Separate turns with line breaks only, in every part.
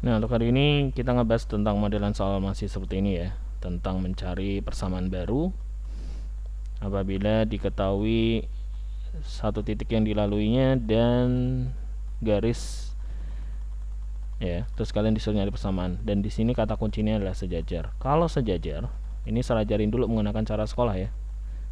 Nah, untuk hari ini kita ngebahas tentang modelan soal masih seperti ini ya, tentang mencari persamaan baru apabila diketahui satu titik yang dilaluinya dan garis ya, terus kalian disuruh nyari persamaan. Dan di sini kata kuncinya adalah sejajar. Kalau sejajar, ini saya ajarin dulu menggunakan cara sekolah ya.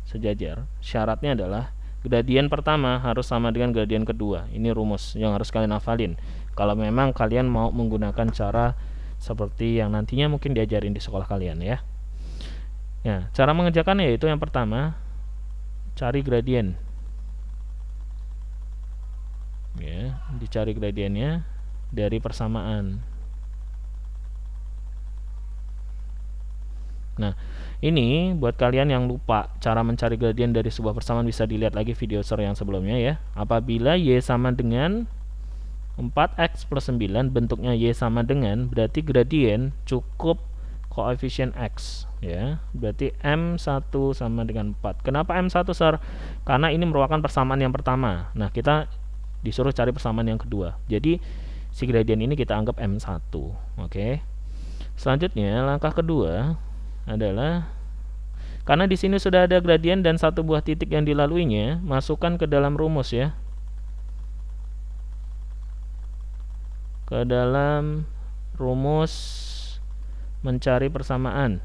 Sejajar, syaratnya adalah gradien pertama harus sama dengan gradien kedua. Ini rumus yang harus kalian hafalin kalau memang kalian mau menggunakan cara seperti yang nantinya mungkin diajarin di sekolah kalian ya. Ya, cara mengerjakannya yaitu yang pertama, cari gradien. Ya, dicari gradiennya dari persamaan. Nah, ini buat kalian yang lupa cara mencari gradien dari sebuah persamaan, bisa dilihat lagi video short yang sebelumnya ya. Apabila Y sama dengan 4X plus 9, bentuknya Y sama dengan, berarti gradien cukup koefisien X ya. Berarti M1 sama dengan 4. Kenapa M1, Sir? Karena ini merupakan persamaan yang pertama. Nah, kita disuruh cari persamaan yang kedua. Jadi si gradien ini kita anggap M1. Oke. Selanjutnya langkah kedua adalah, karena di sini sudah ada gradien dan satu buah titik yang dilaluinya, masukkan ke dalam rumus ya. Ke dalam rumus mencari persamaan.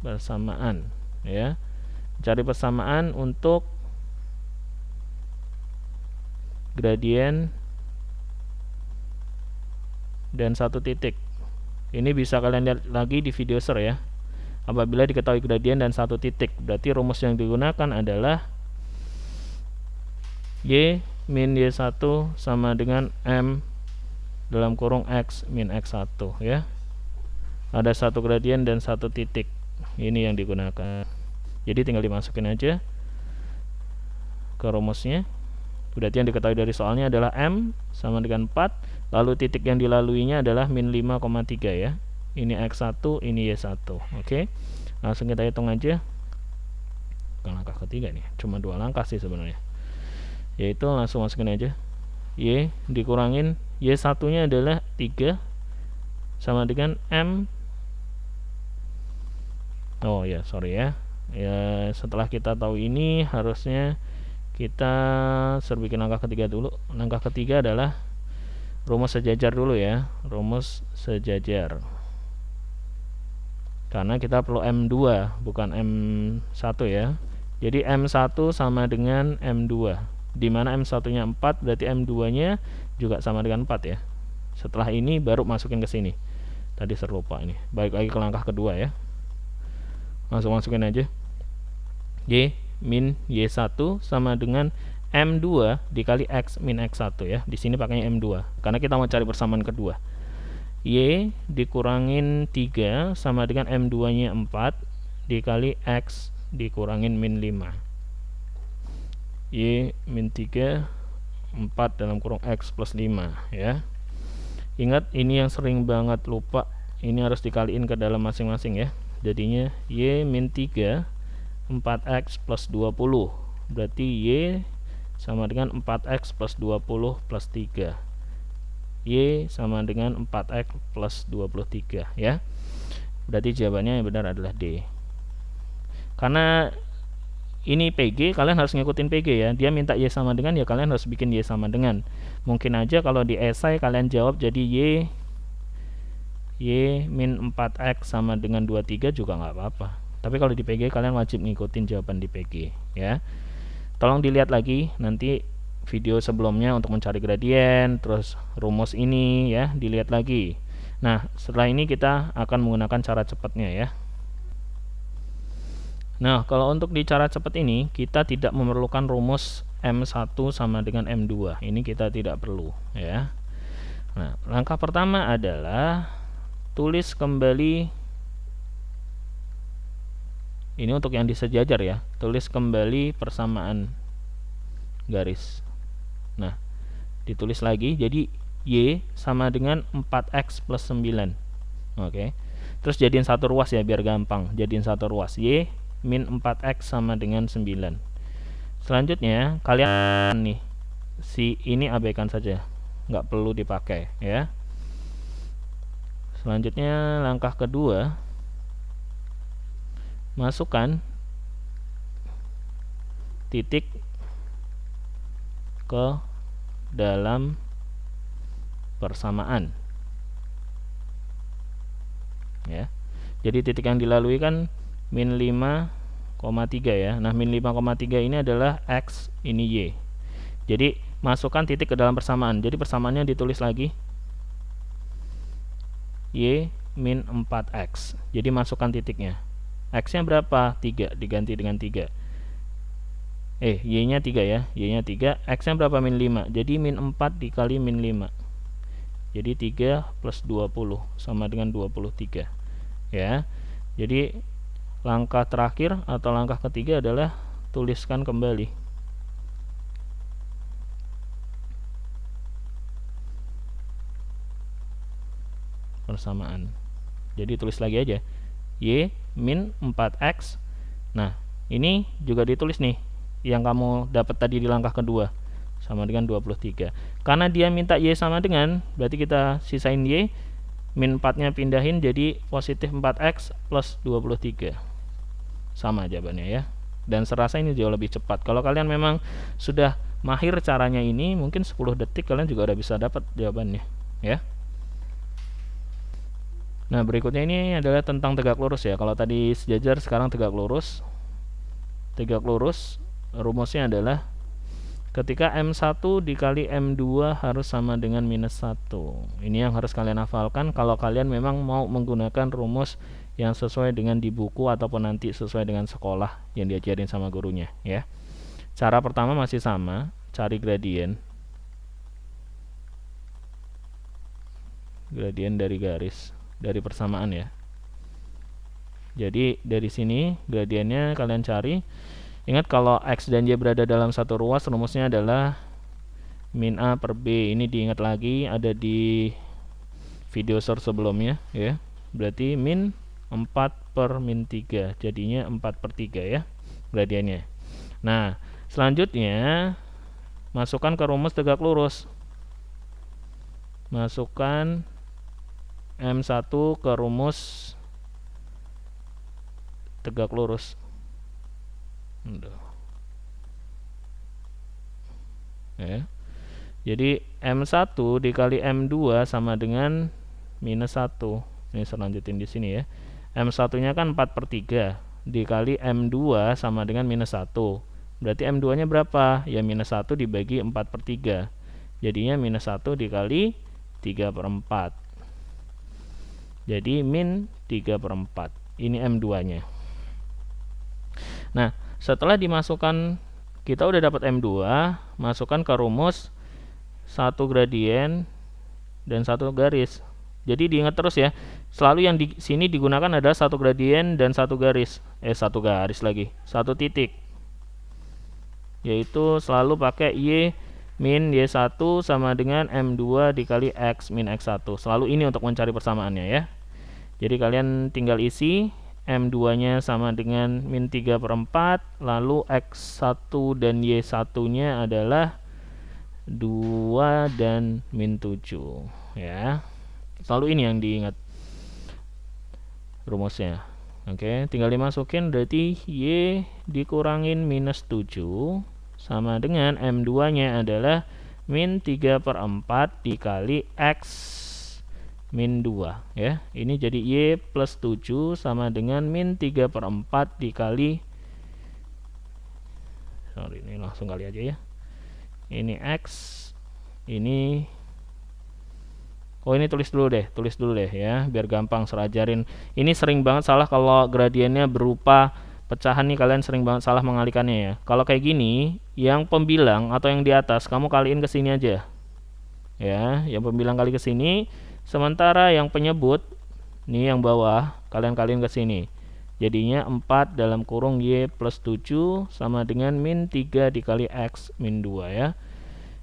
Persamaan ya. Cari persamaan untuk gradien dan satu titik. Ini bisa kalian lihat lagi di video short ya. Apabila diketahui gradien dan satu titik, berarti rumus yang digunakan adalah Y min Y1 sama dengan M dalam kurung X min X1 ya. Ada satu gradien dan satu titik. Ini yang digunakan. Jadi tinggal dimasukin aja ke rumusnya. Berarti yang diketahui dari soalnya adalah M sama dengan 4, lalu titik yang dilaluinya adalah min 5,3 ya. Ini X1, ini Y1. Oke. Langsung kita hitung aja. Bukan langkah ketiga nih, cuma 2 langkah sih sebenarnya. Yaitu langsung masukin aja. Y dikurangin Y1 nya adalah 3 sama dengan M. Oh ya, sorry ya. Ya, setelah kita tahu ini, harusnya kita bikin langkah ketiga dulu. Langkah ketiga adalah rumus sejajar dulu ya. Rumus sejajar. Karena kita perlu M2 bukan M1 ya. Jadi M1 sama dengan M2. Di mana M1 nya 4, berarti M2 nya juga sama dengan 4 ya. Setelah ini baru masukin ke sini. Tadi serupa ini. Balik lagi ke langkah kedua ya. Langsung masukin aja. Y min Y1 sama dengan M2 dikali X min X1 ya. Di sini pakainya M2 karena kita mau cari persamaan kedua. Y dikurangin 3 sama dengan M2 nya 4 dikali X dikurangin min 5. Y min 3 4 dalam kurung X plus 5 ya. Ingat, ini yang sering banget lupa, ini harus dikaliin ke dalam masing-masing ya. Jadinya Y min 3 4X plus 20. Berarti Y sama dengan 4X plus 20 plus 3. Y sama dengan 4X plus 23 ya. Berarti jawabannya yang benar adalah D. Karena ini PG, kalian harus ngikutin PG ya. Dia minta Y sama dengan, ya kalian harus bikin Y sama dengan. Mungkin aja kalau di esai kalian jawab jadi Y min 4X sama dengan 23 juga nggak apa-apa. Tapi kalau di PG kalian wajib ngikutin jawaban di PG ya. Tolong dilihat lagi nanti video sebelumnya untuk mencari gradien, terus rumus ini ya, dilihat lagi. Nah, setelah ini kita akan menggunakan cara cepatnya ya. Nah, kalau untuk di cara cepat ini kita tidak memerlukan rumus M1 sama dengan M2. Ini kita tidak perlu ya. Nah, langkah pertama adalah tulis kembali. Ini untuk yang disejajar ya. Tulis kembali persamaan garis. Nah, ditulis lagi. Jadi Y sama dengan 4X plus 9. Oke. Terus jadiin satu ruas ya biar gampang. Jadiin satu ruas. Y min 4X sama dengan 9. Selanjutnya kalian nih si ini abaikan saja, nggak perlu dipakai ya. Selanjutnya langkah kedua, masukkan titik ke dalam persamaan ya. Jadi titik yang dilalui kan min 5,3 ya. Nah, min 5,3 ini adalah X, ini Y. Jadi masukkan titik ke dalam persamaan. Jadi persamaannya ditulis lagi Y min 4X. Jadi masukkan titiknya. X nya berapa? 3, diganti dengan 3. Y nya 3 ya. Y nya 3. X nya berapa? Min 5. Jadi min 4 dikali min 5. Jadi 3 plus 20 sama dengan 23 ya. Jadi langkah terakhir atau langkah ketiga adalah tuliskan kembali persamaan. Jadi tulis lagi aja Y min 4X. Nah, ini juga ditulis nih yang kamu dapat tadi di langkah kedua, sama dengan 23. Karena dia minta Y sama dengan, berarti kita sisain Y, min 4 nya pindahin jadi positif 4X plus 23. Sama jawabannya ya. Dan serasa ini jauh lebih cepat. Kalau kalian memang sudah mahir caranya ini, mungkin 10 detik kalian juga udah bisa dapat jawabannya ya. Nah, berikutnya ini adalah tentang tegak lurus ya. Kalau tadi sejajar, sekarang tegak lurus. Tegak lurus rumusnya adalah ketika M1 dikali M2 harus sama dengan minus 1. Ini yang harus kalian hafalkan kalau kalian memang mau menggunakan rumus yang sesuai dengan di buku ataupun nanti sesuai dengan sekolah yang diajarin sama gurunya ya. Cara pertama masih sama, cari gradien. Gradien dari garis, dari persamaan ya. Jadi dari sini gradiennya kalian cari. Ingat kalau X dan Y berada dalam satu ruas, rumusnya adalah min A per B. Ini diingat lagi, ada di video source sebelumnya ya. Berarti min 4 per min 3, jadinya 4 per 3 ya gradiennya. Nah, selanjutnya masukkan ke rumus tegak lurus. Masukkan M1 ke rumus tegak lurus. Ya. Jadi M1 dikali M2 sama dengan minus 1. Ini saya lanjutin di sini ya. M1 nya kan 4 per 3 dikali M2 sama dengan minus 1. Berarti M2 nya berapa? Ya minus 1 dibagi 4 per 3. Jadinya minus 1 dikali 3 per 4. Jadi min 3 per 4. Ini M2 nya. Nah, setelah dimasukkan, kita udah dapat M2, masukkan ke rumus satu gradien dan satu garis. Jadi diingat terus ya, selalu yang di sini digunakan adalah satu gradien dan satu garis. Satu garis lagi, satu titik. Yaitu selalu pakai Y min Y1 sama dengan M2 dikali X min X1. Selalu ini untuk mencari persamaannya ya. Jadi kalian tinggal isi M2 nya sama dengan min 3 per 4, lalu X1 dan Y1 nya adalah 2 dan min 7 ya. Selalu ini yang diingat rumusnya. Oke, tinggal dimasukin, berarti Y dikurangin minus 7 sama dengan M2 nya adalah min 3 per 4 dikali X min 2 ya. Ini jadi Y plus 7 sama dengan min 3 per 4 dikali, ini langsung kali aja ya. Ini X, ini ini tulis dulu deh ya, biar gampang serajarin. Ini sering banget salah kalau gradiennya berupa pecahan nih, kalian sering banget salah mengalikannya ya. Kalau kayak gini, yang pembilang atau yang di atas kamu kaliin ke sini aja. Ya, yang pembilang kali ke sini, sementara yang penyebut nih yang bawah kalian kaliin ke sini. Jadinya 4 dalam kurung Y plus 7 sama dengan min 3 dikali X min 2 ya.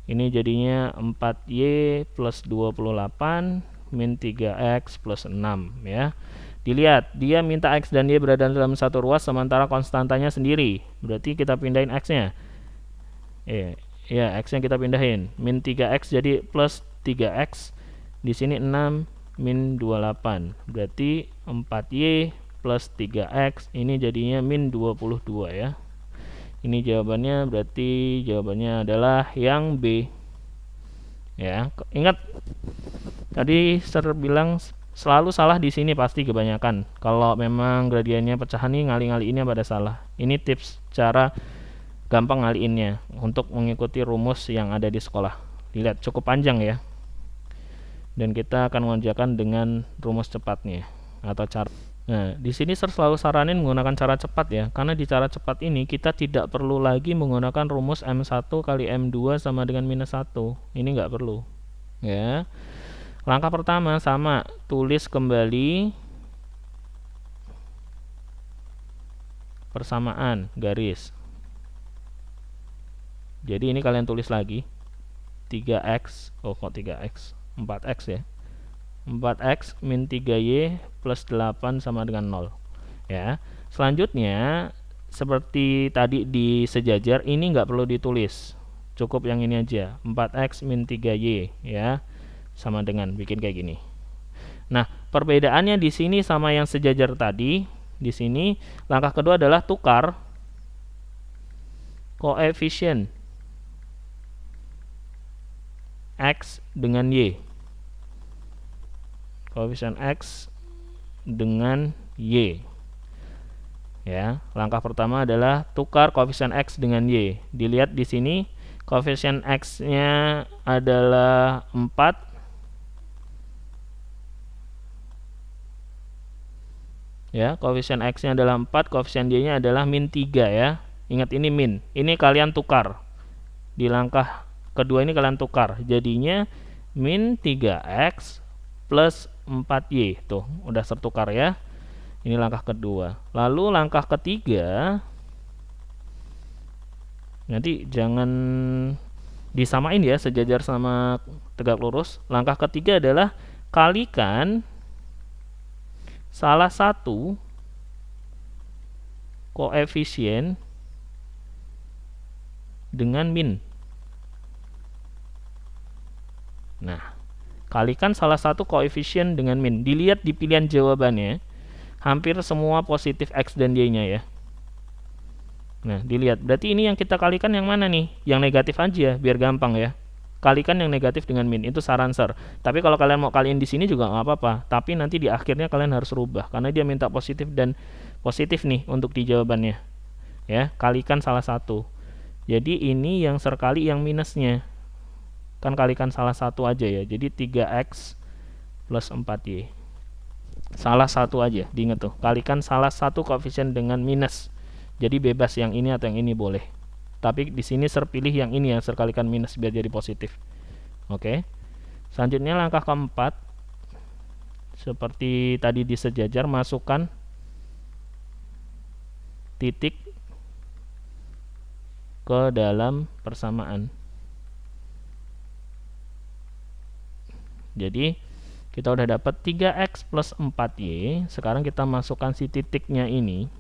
Ini jadinya 4Y plus 28 min 3X plus 6 ya. Dilihat, dia minta X dan Y berada dalam satu ruas sementara konstantanya sendiri. Berarti kita pindahin X nya. Ya, X-nya kita pindahin. Min 3X jadi plus 3X. Di sini 6 min 28. Berarti 4Y plus 3X. Ini jadinya min 22 ya. Ini jawabannya, berarti jawabannya adalah yang B. Ya, ingat tadi Sir bilang selalu salah di sini pasti kebanyakan. Kalau memang gradiennya pecahan nih ngali-ngaliinnya pada salah. Ini tips cara gampang ngaliinnya untuk mengikuti rumus yang ada di sekolah. Dilihat cukup panjang ya. Dan kita akan mengerjakan dengan rumus cepatnya atau cara. Nah, di sini Sir selalu saranin menggunakan cara cepat ya, karena di cara cepat ini kita tidak perlu lagi menggunakan rumus M1 kali M2 sama dengan minus 1. Ini nggak perlu. Ya. Langkah pertama sama, tulis kembali persamaan garis. Jadi ini kalian tulis lagi 3x, oh kok 3x, 4x ya, 4x min 3y plus 8 sama dengan 0 ya. Selanjutnya seperti tadi di sejajar, ini nggak perlu ditulis, cukup yang ini aja, 4x min 3y ya, sama dengan bikin kayak gini. Nah, perbedaannya di sini sama yang sejajar tadi. Di sini langkah kedua adalah tukar koefisien X dengan Y. Koefisien X dengan Y. Ya, langkah pertama adalah tukar koefisien X dengan Y. Dilihat di sini koefisien X-nya adalah 4. Ya, koefisien X-nya adalah 4, koefisien Y-nya adalah min 3 ya. Ingat ini min. Ini kalian tukar. Di langkah kedua ini kalian tukar. Jadinya min 3X plus 4Y. Tuh, udah tertukar ya. Ini langkah kedua. Lalu langkah ketiga, nanti jangan disamain ya, sejajar sama tegak lurus. Langkah ketiga adalah kalikan salah satu koefisien dengan min. Nah, kalikan salah satu koefisien dengan min. Dilihat di pilihan jawabannya, hampir semua positif X dan Y-nya ya. Nah, dilihat. Berarti ini yang kita kalikan yang mana nih? Yang negatif aja, biar gampang ya. Kalikan yang negatif dengan min, itu saran Sir. Tapi kalau kalian mau kaliin di sini juga nggak apa-apa. Tapi nanti di akhirnya kalian harus rubah, karena dia minta positif dan positif nih untuk di jawabannya. Ya, kalikan salah satu. Jadi ini yang Sir kali yang minusnya. Kan kalikan salah satu aja ya. Jadi 3x plus 4y. Salah satu aja, diingat tuh. Kalikan salah satu koefisien dengan minus. Jadi bebas yang ini atau yang ini boleh. Tapi di sini Sir pilih yang ini ya, Sir kalikan minus biar jadi positif. Oke. Selanjutnya langkah keempat, seperti tadi di sejajar, masukkan titik ke dalam persamaan. Jadi kita udah dapat 3x plus 4y. Sekarang kita masukkan si titiknya ini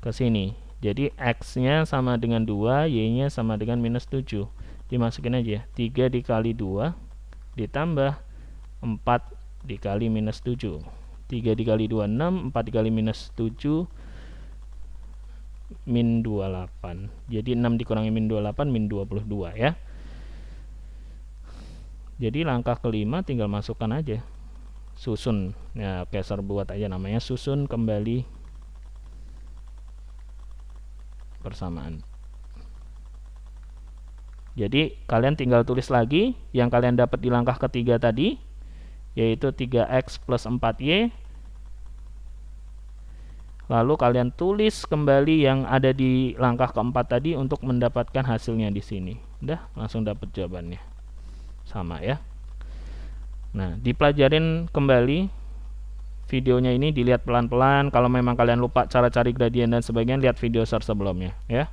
ke sini. Jadi x-nya sama dengan 2, y-nya sama dengan minus 7. Dimasukin aja, 3 dikali 2 ditambah 4 dikali minus 7. 3 dikali 2, 6, 4 dikali minus 7, min 28. Jadi 6 dikurangi min 28, min 22 ya. Jadi langkah kelima tinggal masukkan aja. Susun. Ya, oke, Sir buat aja namanya susun kembali persamaan. Jadi kalian tinggal tulis lagi yang kalian dapat di langkah ketiga tadi, yaitu 3x plus 4y. Lalu kalian tulis kembali yang ada di langkah keempat tadi untuk mendapatkan hasilnya di sini. Udah, langsung dapat jawabannya. Sama ya. Nah, dipelajarin kembali videonya ini, dilihat pelan-pelan. Kalau memang kalian lupa cara cari gradien dan sebagainya, lihat video Sir sebelumnya ya.